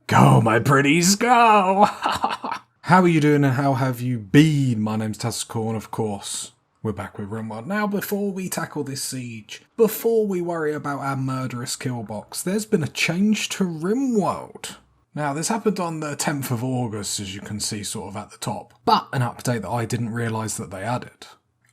Go, my pretties, go! How are you doing and how have you been? My name's Tazcore, and of course, we're back with Rimworld. Now, before we tackle this siege, before we worry about our murderous Killbox, there's been a change to Rimworld. Now, this happened on the 10th of August, as you can see sort of at the top, but an update that I didn't realise that they added.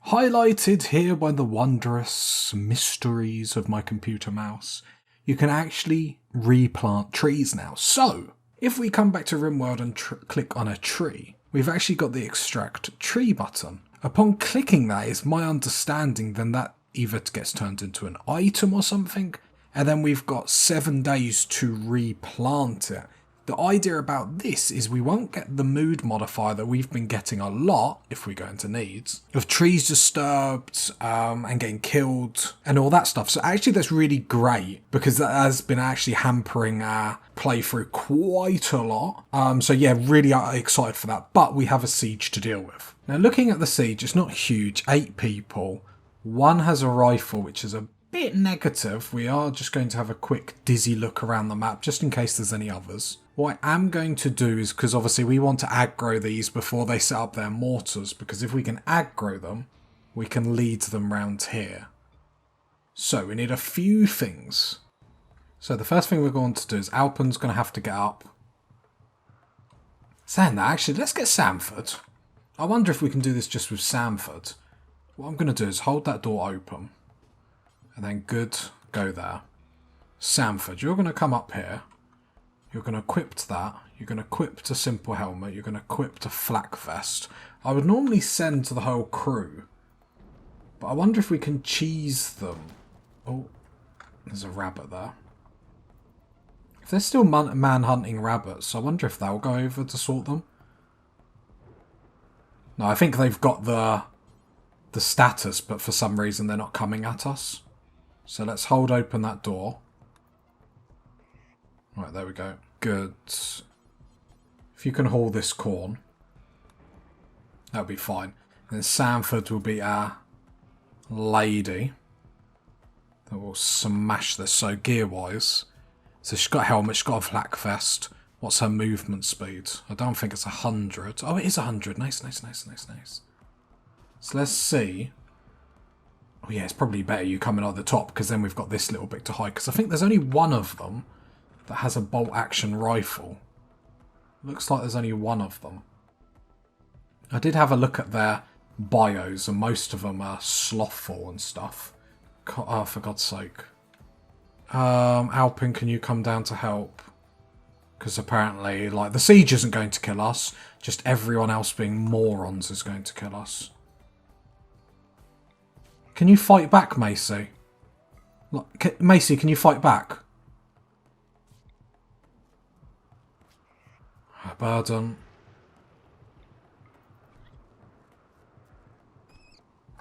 Highlighted here by the wondrous mysteries of my computer mouse, you can actually replant trees now. So, if we come back to Rimworld and click on a tree, we've actually got the extract tree button. Upon clicking that, it's my understanding then that either gets turned into an item or something, and then we've got 7 days to replant it. The idea about this is we won't get the mood modifier that we've been getting a lot, if we go into needs, of trees disturbed and getting killed and all that stuff. So actually that's really great because that has been actually hampering our playthrough quite a lot. So yeah, really excited for that. But we have a siege to deal with. Now looking at the siege, it's not huge, 8 people. One has a rifle, which is a bit negative. We are just going to have a quick dizzy look around the map just in case there's any others. What I am going to do is, because obviously we want to aggro these before they set up their mortars, because if we can aggro them, we can lead them round here. So we need a few things. So the first thing we're going to do is Alpen's going to have to get up. Saying that, actually, let's get Sanford. I wonder if we can do this just with Sanford. What I'm going to do is hold that door open. And then good, go there. Sanford, you're going to come up here. You're going to equip that. You're going to equip a simple helmet. You're going to equip a flak vest. I would normally send to the whole crew. But I wonder if we can cheese them. Oh, there's a rabbit there. If they're still man-hunting rabbits, I wonder if they'll go over to sort them. No, I think they've got the status, but for some reason they're not coming at us. So let's hold open that door. Right, there we go. Good. If you can haul this corn, that'll be fine. And then Sanford will be our lady that will smash this. So gear-wise, so she's got a helmet, she's got a flak vest. What's her movement speed? I don't think it's 100. Oh, it is 100. Nice. So let's see. Oh yeah, it's probably better you coming on the top because then we've got this little bit to hide. Because I think there's only one of them that has a bolt-action rifle. Looks like there's only one of them. I did have a look at their bios, and most of them are slothful and stuff. Oh, for God's sake. Alpin, can you come down to help? Because apparently, like, the siege isn't going to kill us. Just everyone else being morons is going to kill us. Can you fight back, Macy? Look, Macy, can you fight back? Burden.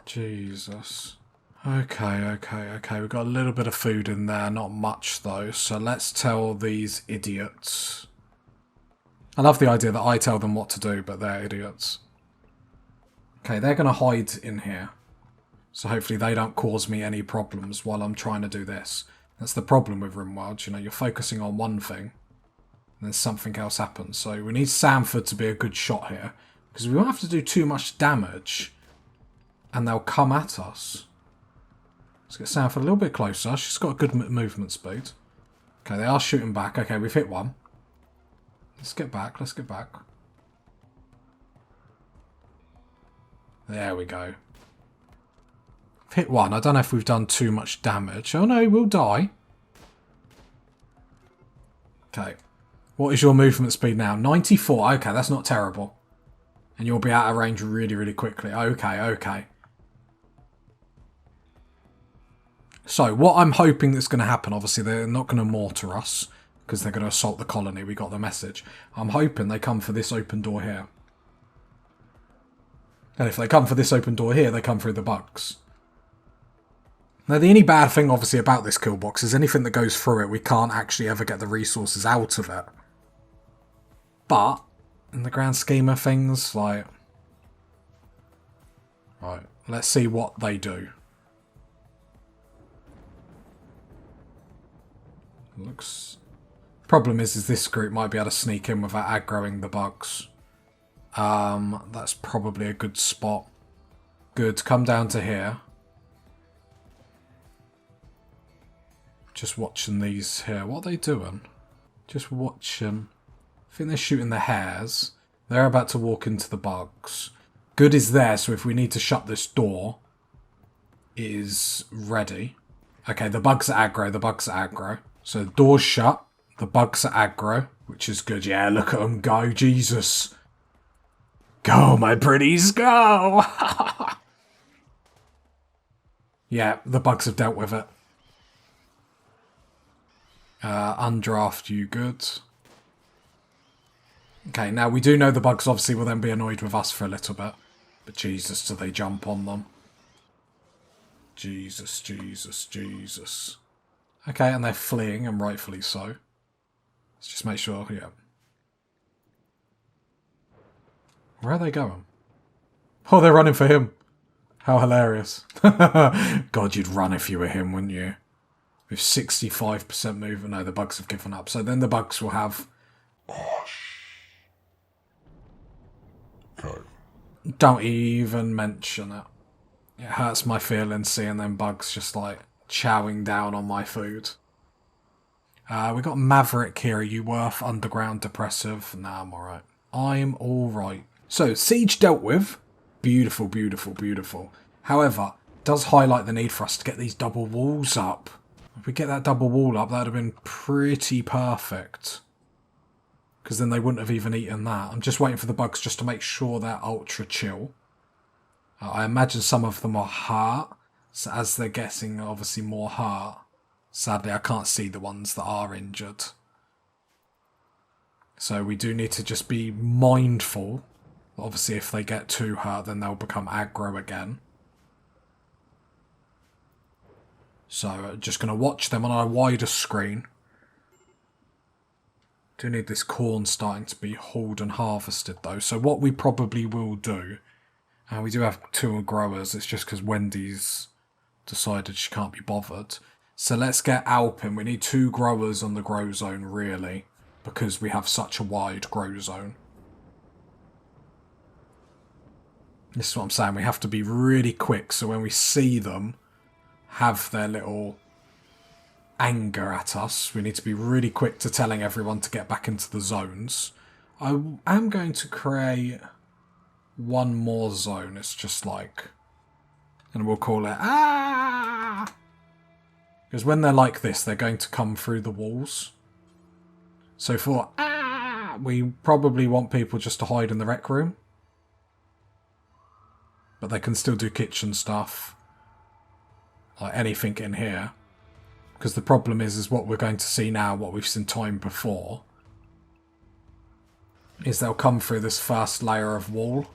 Jesus. Okay. We've got a little bit of food in there, not much though. So let's tell these idiots. I love the idea that I tell them what to do, but they're idiots. Okay, they're going to hide in here. So hopefully they don't cause me any problems while I'm trying to do this. That's the problem with Rimworld, you know, you're focusing on one thing. And then something else happens. So we need Sanford to be a good shot here. Because we won't have to do too much damage. And they'll come at us. Let's get Sanford a little bit closer. She's got a good movement speed. Okay, they are shooting back. Okay, we've hit one. Let's get back. There we go. Hit one. I don't know if we've done too much damage. Oh no, we'll die. Okay. What is your movement speed now? 94. Okay, that's not terrible. And you'll be out of range really quickly. Okay. So, what I'm hoping that's going to happen, obviously they're not going to mortar us, because they're going to assault the colony. We got the message. I'm hoping they come for this open door here. And if they come for this open door here, they come through the bugs. Now, the only bad thing, obviously, about this Killbox is anything that goes through it, we can't actually ever get the resources out of it. But, in the grand scheme of things, like... Right, let's see what they do. Looks Problem is this group might be able to sneak in without aggroing the bugs. That's probably a good spot. Good, come down to here. Just watching these here. What are they doing? Just watching. I think they're shooting the hares. They're about to walk into the bugs. Good is there, so if we need to shut this door, it is ready. Okay, the bugs are aggro, the bugs are aggro. So the door's shut, the bugs are aggro, which is good. Yeah, look at them go, Jesus. Go, my pretties, go! Yeah, the bugs have dealt with it. Undraft you, good. Okay, now we do know the bugs obviously will then be annoyed with us for a little bit. But Jesus, do they jump on them? Jesus, Jesus, Jesus. Okay, and they're fleeing, and rightfully so. Let's just make sure, yeah. Where are they going? Oh, they're running for him. How hilarious. God, you'd run if you were him, wouldn't you? With 65% movement. No, the bugs have given up. So then the bugs will have... Okay. Don't even mention it. It hurts my feelings seeing them bugs just like chowing down on my food. We got Maverick here. Are you worth underground depressive? Nah, I'm alright. I'm alright. So, siege dealt with. Beautiful, beautiful, beautiful. However, it does highlight the need for us to get these double walls up. If we get that double wall up, that would have been pretty perfect. Because then they wouldn't have even eaten that. I'm just waiting for the bugs just to make sure they're ultra chill. I imagine some of them are hurt. So as they're getting obviously more hurt. Sadly, I can't see the ones that are injured. So we do need to just be mindful. Obviously, if they get too hurt, then they'll become aggro again. So just going to watch them on a wider screen. Do need this corn starting to be hauled and harvested though. So what we probably will do, we do have 2 growers, it's just because Wendy's decided she can't be bothered. So let's get Alpin. We need 2 growers on the grow zone really, because we have such a wide grow zone. This is what I'm saying, we have to be really quick so when we see them have their little anger at us, we need to be really quick to telling everyone to get back into the zones. I am going to create 1 more zone. It's just like, and we'll call it because when they're like this, they're going to come through the walls. So for we probably want people just to hide in the rec room, but they can still do kitchen stuff, like anything in here. Because the problem is what we're going to see now, what we've seen time before, is they'll come through this first layer of wall,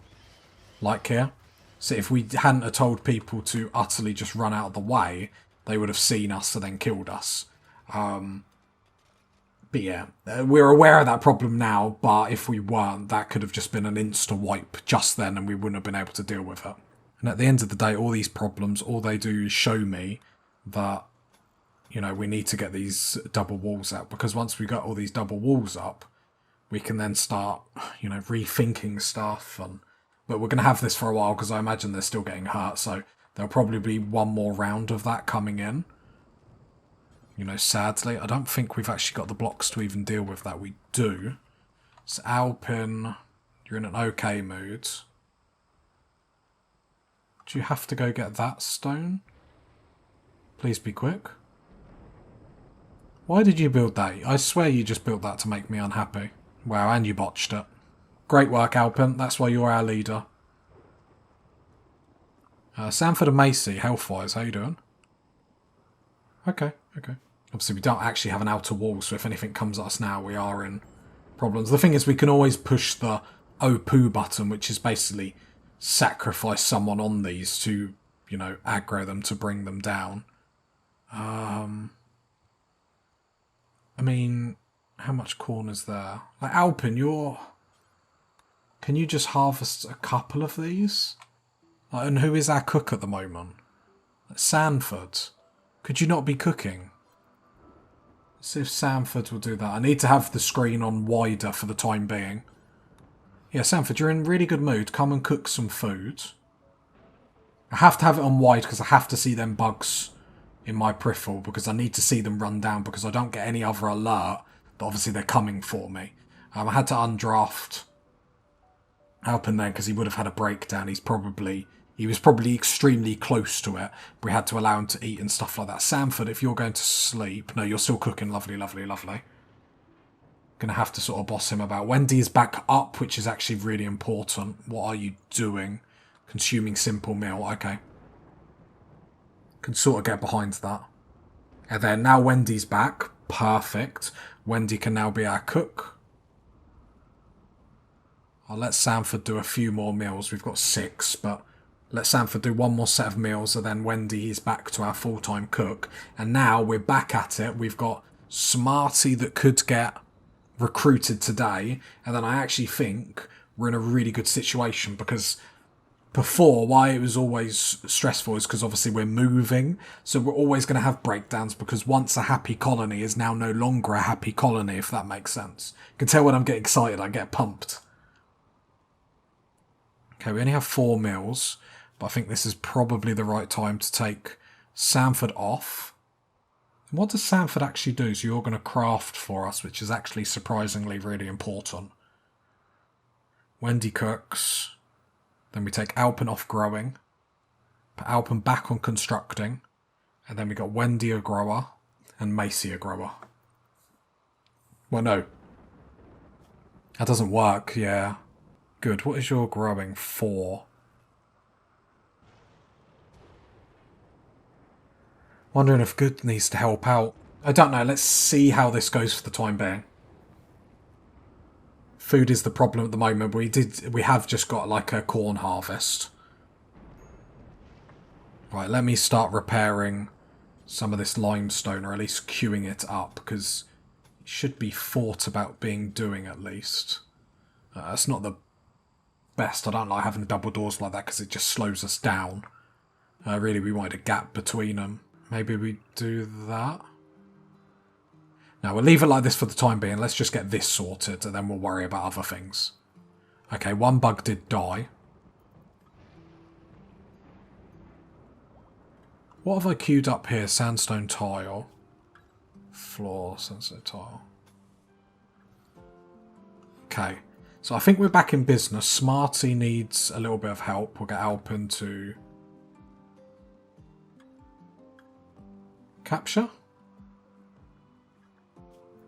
like here. So if we hadn't have told people to utterly just run out of the way, they would have seen us and then killed us. But yeah, we're aware of that problem now, but if we weren't, that could have just been an insta-wipe just then and we wouldn't have been able to deal with it. And at the end of the day, all these problems, all they do is show me that, you know, we need to get these double walls out, because once we got all these double walls up, we can then start, you know, rethinking stuff. But we're going to have this for a while because I imagine they're still getting hurt, so there'll probably be 1 more round of that coming in. You know, sadly, I don't think we've actually got the blocks to even deal with that. We do. So Alpin, you're in an okay mood. Do you have to go get that stone? Please be quick. Why did you build that? I swear you just built that to make me unhappy. Wow, and you botched it. Great work, Alpin. That's why you're our leader. Sanford and Macy, health-wise, how you doing? Okay. Obviously, we don't actually have an outer wall, so if anything comes at us now, we are in problems. The thing is, we can always push the Opoo button, which is basically sacrifice someone on these to, you know, aggro them to bring them down. I mean, how much corn is there? Like, Alpin, can you just harvest a couple of these? Like, and who is our cook at the moment? Sanford. Could you not be cooking? Let's see if Sanford will do that. I need to have the screen on wider for the time being. Yeah, Sanford, you're in really good mood. Come and cook some food. I have to have it on wide because I have to see them bugs in my peripheral because I need to see them run down because I don't get any other alert. But obviously they're coming for me. I had to undraft Alpin then because he would have had a breakdown. He was probably extremely close to it. But we had to allow him to eat and stuff like that. Sanford, if you're going to sleep... No, you're still cooking. Lovely, lovely, lovely. Going to have to sort of boss him about. Wendy is back up, which is actually really important. What are you doing? Consuming simple meal. Okay. Can sort of get behind that. And then now Wendy's back. Perfect. Wendy can now be our cook. I'll let Sanford do a few more meals. We've got 6, but let Sanford do one more set of meals, and then Wendy is back to our full-time cook. And now we're back at it. We've got Smarty that could get recruited today, and then I actually think we're in a really good situation because before, why it was always stressful is because obviously we're moving, so we're always going to have breakdowns because once a happy colony is now no longer a happy colony, if that makes sense. You can tell when I'm getting excited, I get pumped. Okay, we only have 4 meals, but I think this is probably the right time to take Sanford off. What does Sanford actually do? So you're going to craft for us, which is actually surprisingly really important. Wendy cooks. Then we take Alpin off growing. Put Alpin back on constructing. And then we got Wendy a grower and Macy a grower. Well, no. That doesn't work, yeah. Good. What is your growing for? Wondering if Good needs to help out. I don't know. Let's see how this goes for the time being. Food is the problem at the moment. We have just got like a corn harvest. Right, let me start repairing some of this limestone, or at least queuing it up, because it should be thought about doing at least. That's not the best. I don't like having double doors like that because it just slows us down. Really, we wanted a gap between them. Maybe we do that. No, we'll leave it like this for the time being. Let's just get this sorted and then we'll worry about other things. Okay, 1 bug did die. What have I queued up here? Sandstone tile. Floor, sandstone tile. Okay. So I think we're back in business. Smarty needs a little bit of help. We'll get Alpin to capture.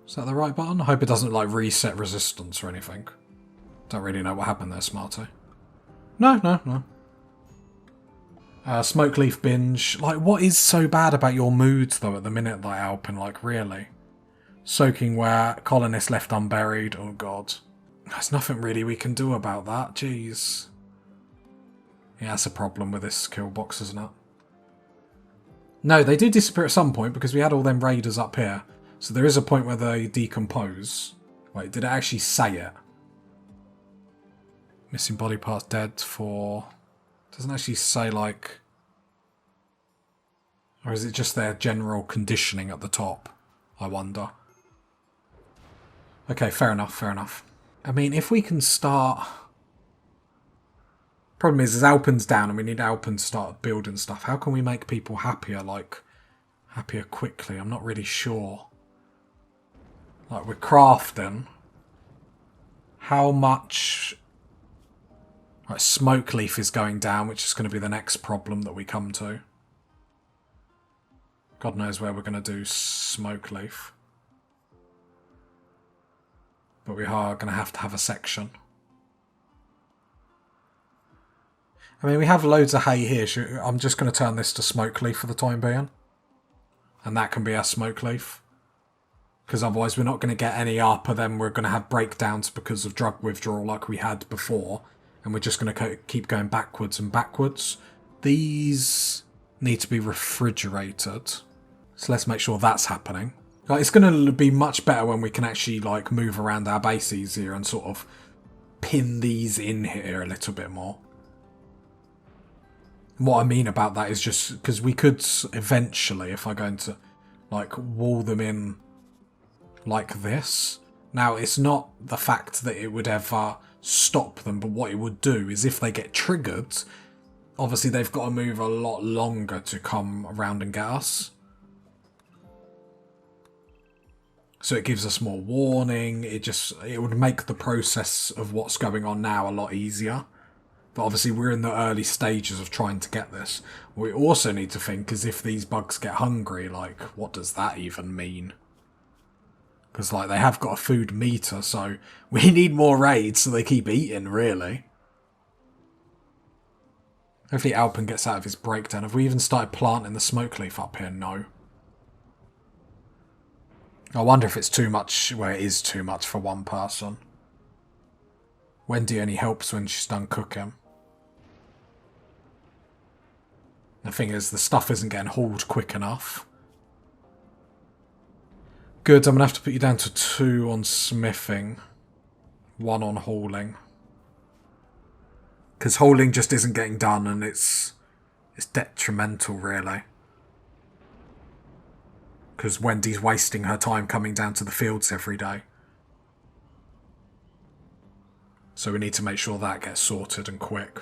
Is that the right button? I hope it doesn't like reset resistance or anything. Don't really know what happened there, Smarty. No. Smoke leaf binge. Like, what is so bad about your moods though at the minute, like Alpin? Like, really? Soaking wet, colonists left unburied. Oh god. There's nothing really we can do about that. Jeez. Yeah, that's a problem with this Killbox, isn't it? No, they did disappear at some point because we had all them raiders up here. So there is a point where they decompose. Wait, did it actually say it? Missing body parts dead for... Doesn't actually say like... Or is it just their general conditioning at the top? I wonder. Okay, fair enough, fair enough. I mean, if we can start... Problem is Alpin's down and we need Alpin to start building stuff. How can we make people happier, like... Happier quickly? I'm not really sure. Like, we're crafting. How much... Right, smoke leaf is going down, which is going to be the next problem that we come to. God knows where we're going to do smoke leaf. But we are going to have a section. I mean, we have loads of hay here. I'm just going to turn this to smoke leaf for the time being. And that can be our smoke leaf. Because otherwise we're not going to get any up, and then we're going to have breakdowns because of drug withdrawal like we had before. And we're just going to keep going backwards and backwards. These need to be refrigerated. So let's make sure that's happening. Like, it's going to be much better when we can actually like move around our base easier and sort of pin these in here a little bit more. What I mean about that is just because we could eventually, if I go into like wall them in like this. Now, it's not the fact that it would ever stop them, but what it would do is if they get triggered, obviously they've got to move a lot longer to come around and get us. So it gives us more warning. It would make the process of what's going on now a lot easier. But obviously we're in the early stages of trying to get this. What we also need to think is if these bugs get hungry, like, what does that even mean? Because, like, they have got a food meter, so we need more raids so they keep eating, really. Hopefully Alpin gets out of his breakdown. Have we even started planting the smoke leaf up here? No. I wonder if it's too much. Well, it is too much for one person. Wendy only helps when she's done cooking. The thing is, the stuff isn't getting hauled quick enough. Good, I'm going to have to put you down to 2 on smithing. 1 on hauling. Because hauling just isn't getting done and it's detrimental, really. Because Wendy's wasting her time coming down to the fields every day. So we need to make sure that gets sorted and quick.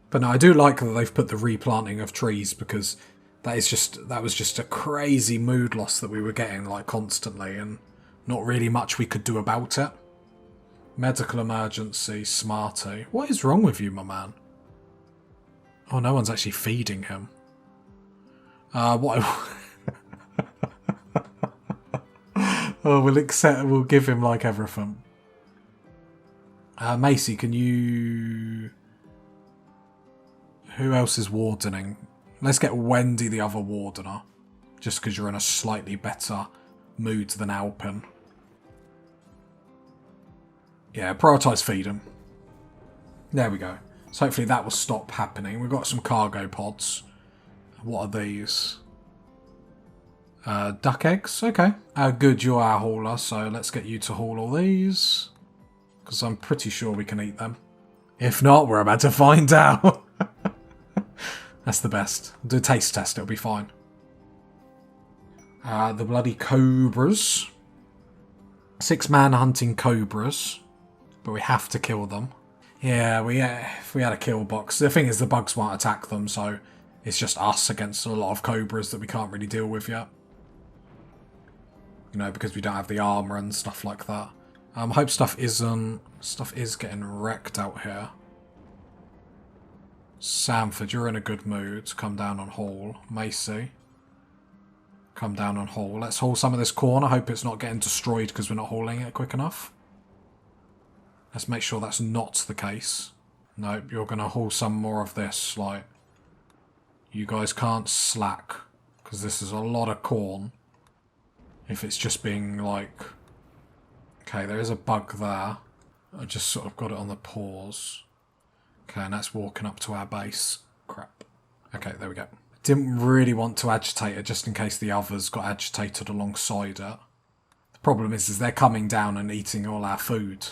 But no, I do like that they've put the replanting of trees, because that was just a crazy mood loss that we were getting, like, constantly, and not really much we could do about it. Medical emergency, Smarty. What is wrong with you, my man? Oh, no one's actually feeding him. What? Oh, we'll give him, like, everything. Macy, can you... Who else is wardening? Let's get Wendy the other wardener. Just because you're in a slightly better mood than Alpin. Yeah, prioritise feeding. There we go. So hopefully that will stop happening. We've got some cargo pods. What are these? Duck eggs? Okay. Good, you're our hauler, so let's get you to haul all these. Because I'm pretty sure we can eat them. If not, we're about to find out. That's the best. Do a taste test, it'll be fine. The bloody cobras. 6-man hunting cobras. But we have to kill them. Yeah, if we had a killbox. The thing is, the bugs won't attack them, so it's just us against a lot of cobras that we can't really deal with yet. You know, because we don't have the armour and stuff like that. I hope stuff is getting wrecked out here. Samford, you're in a good mood. Come down and haul. Macy, come down and haul. Let's haul some of this corn. I hope it's not getting destroyed because we're not hauling it quick enough. Let's make sure that's not the case. Nope, you're going to haul some more of this. Like, you guys can't slack, because this is a lot of corn. If it's just being like... Okay, there is a bug there. I just sort of got it on the pause. Okay, and that's walking up to our base. Crap. Okay, there we go. Didn't really want to agitate it just in case the others got agitated alongside it. The problem is they're coming down and eating all our food.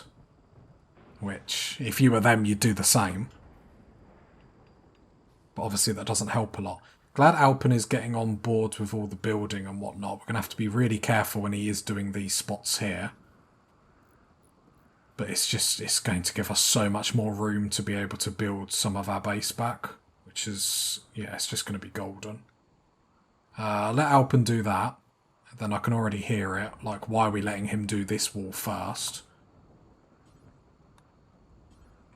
Which, if you were them, you'd do the same. But obviously that doesn't help a lot. Glad Alpin is getting on board with all the building and whatnot. We're going to have to be really careful when he is doing these spots here. But it's going to give us so much more room to be able to build some of our base back. Which is, yeah, it's just going to be golden. Let Alpin do that. Then I can already hear it. Like, why are we letting him do this wall first?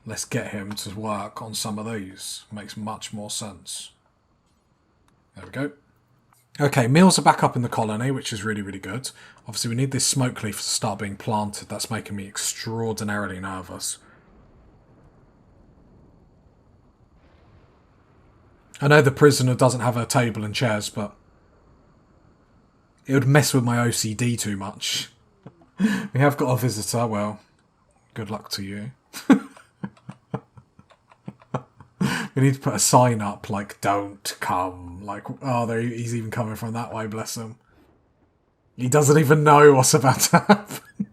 Let's get him to work on some of these. Makes much more sense. There we go. Okay, meals are back up in the colony, which is really, really good. Obviously, we need this smoke leaf to start being planted. That's making me extraordinarily nervous. I know the prisoner doesn't have a table and chairs, but it would mess with my OCD too much. We have got a visitor. Well, good luck to you. We need to put a sign up, like, don't come. Like, oh, there he's even coming from that way, bless him. He doesn't even know what's about to happen.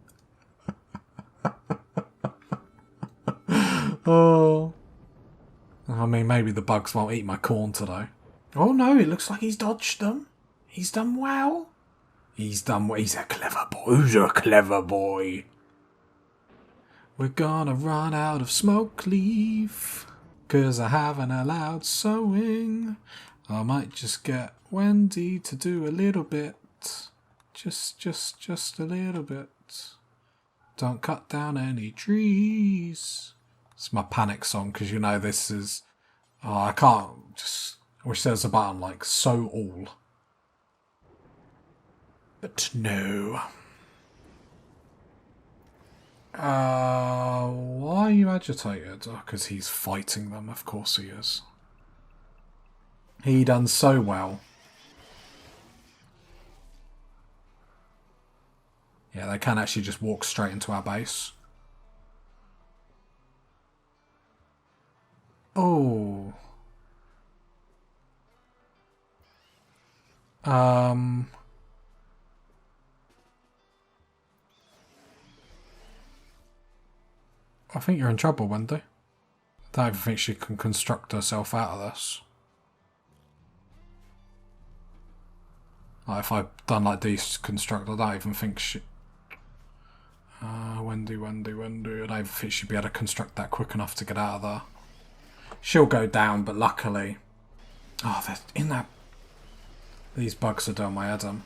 Oh. I mean, maybe the bugs won't eat my corn today. Oh no, it looks like he's dodged them. He's done well. He's done what he's a clever boy. Who's a clever boy? We're gonna run out of smoke leaf, 'cause I haven't allowed sewing. I might just get Wendy to do a little bit. Just a little bit. Don't cut down any trees. It's my panic song, because you know this is... Oh, I can't just... I wish there was a button like sew all. But no. Why are you agitated? Oh, because he's fighting them. Of course he is. He done so well. Yeah, they can actually just walk straight into our base. Oh. I think you're in trouble, Wendy. I don't even think she can construct herself out of this. Like if I'd done like deconstruct, I don't even think she... Wendy. I don't even think she'd be able to construct that quick enough to get out of there. She'll go down, but luckily... Oh, they're in that... These bugs are doing my head in.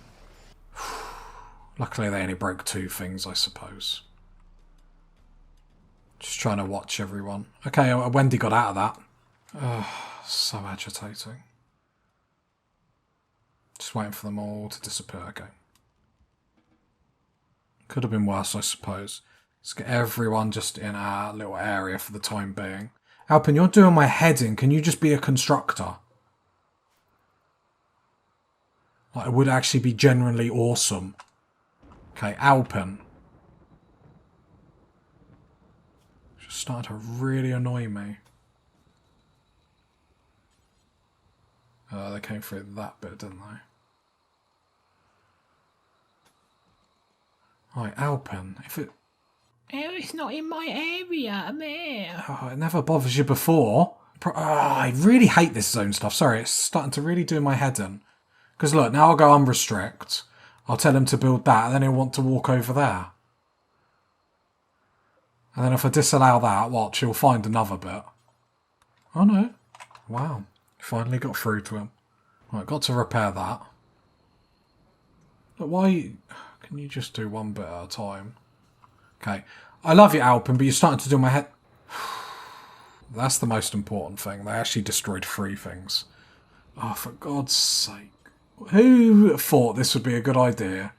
Luckily they only broke 2 things, I suppose. Just trying to watch everyone. Okay, Wendy got out of that. So agitating. Just waiting for them all to disappear. Okay. Could have been worse, I suppose. Let's get everyone just in our little area for the time being. Alpin, you're doing my head in. Can you just be a constructor? Like, it would actually be genuinely awesome. Okay, Alpin. Just starting to really annoy me. They came through that bit, didn't they? Right, Alpin. If it... Oh, it's not in my area, man. Oh, it never bothers you before. I really hate this zone stuff. Sorry, it's starting to really do my head in. Because look, now I'll go unrestrict. I'll tell him to build that, and then he'll want to walk over there. And then if I disallow that, watch, he'll find another bit. Oh no. Wow. Finally got through to him. Right, got to repair that. But why... Can you just do one bit at a time? Okay. I love you, Alpin, but you're starting to do my head... That's the most important thing. They actually destroyed 3 things. Oh, for God's sake. Who thought this would be a good idea?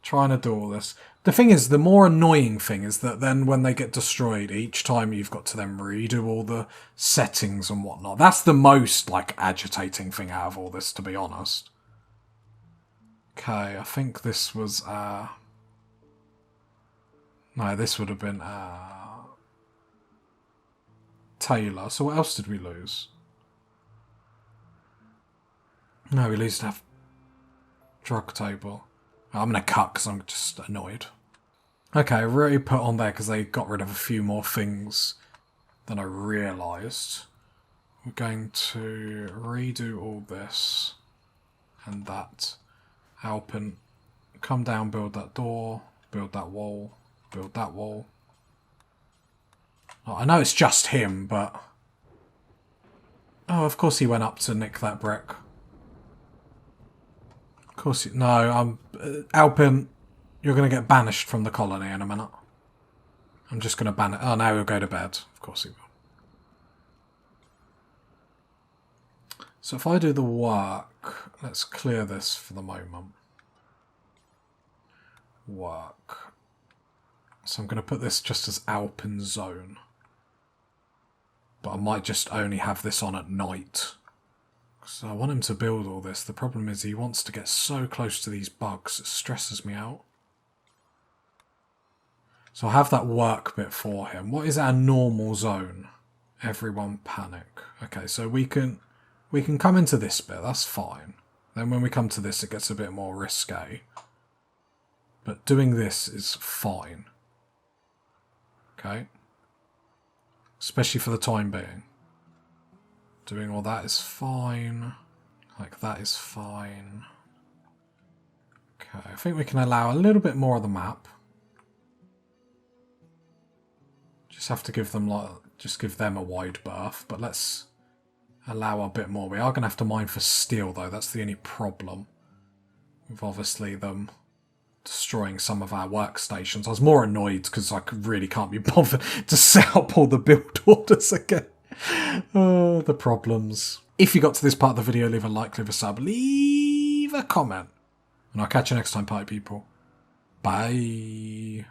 Trying to do all this. The thing is, the more annoying thing is that then when they get destroyed, each time you've got to then redo all the settings and whatnot. That's the most, like, agitating thing out of all this, to be honest. Okay, I think this was, No, this would have been, Taylor. So what else did we lose? No, we lose that drug table. I'm going to cut because I'm just annoyed. Okay, I really put on there because they got rid of a few more things than I realised. We're going to redo all this and that. Alpin, come down, build that door, build that wall, build that wall. Oh, I know it's just him, but... Oh, of course he went up to nick that brick. Of course he... No, Alpin, you're going to get banished from the colony in a minute. I'm just going to ban it. Oh, now he'll go to bed. Of course he will. So if I do the work, let's clear this for the moment. Work. So I'm going to put this just as Alpin zone. But I might just only have this on at night. So I want him to build all this. The problem is he wants to get so close to these bugs. It stresses me out. So I'll have that work bit for him. What is our normal zone? Everyone panic. Okay, so we can come into this bit. That's fine. Then when we come to this, it gets a bit more risque. But doing this is fine. Okay. Especially for the time being. Doing all that is fine. Like that is fine. Okay, I think we can allow a little bit more of the map. Just have to give them just give them a wide berth, but let's allow a bit more. We are going to have to mine for steel though, that's the only problem. With obviously them destroying some of our workstations. I was more annoyed because I really can't be bothered to set up all the build orders again. Oh, the problems. If you got to this part of the video, leave a like, leave a sub, leave a comment. And I'll catch you next time, party people. Bye.